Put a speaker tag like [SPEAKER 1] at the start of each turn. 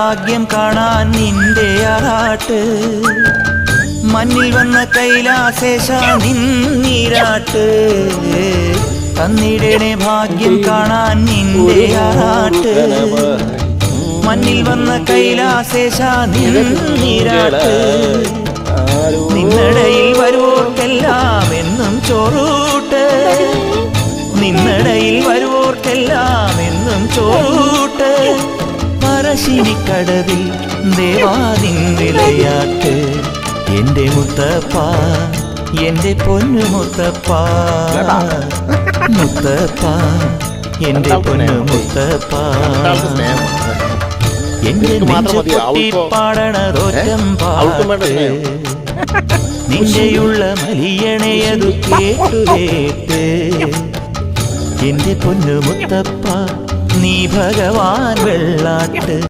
[SPEAKER 1] ഭാഗ്യം കാണാൻ നിന്റെ ആറാട്ട് മണ്ണിൽ വന്ന കൈലാസേശ നിന്നീരാട്ട് തന്നിടണേ ഭാഗ്യം കാണാൻ നിന്റെ ആറാട്ട് മണ്ണിൽ വന്ന കൈലാസേശ നിന്നീരാട്ട് നിന്നടയിൽ വരുവോർക്കെല്ലാം എന്നും ചോറൂട്ട് നിന്നടയിൽ വരുവോർക്കെല്ലാം എന്നും ചോറൂട്ട് പറശ്ശിനിക്കടവിൽ ദേവാദിൻ വിളയാട്ട് എന്റെ മുത്തപ്പ എന്റെ പൊന്നു മുത്തപ്പ മുത്തപ്പ എന്റെ പൊന്നു മുത്തപ്പ എന്റെ നെഞ്ചുപൊട്ടി പാടണതൊറ്റം പാട്ട് നിന്റെയുള്ള മലിയണയതു കേട്ടു കേട്ട് എന്റെ പൊന്നു മുത്തപ്പ നീ ഭഗവാൻ വെള്ളാട്ട്.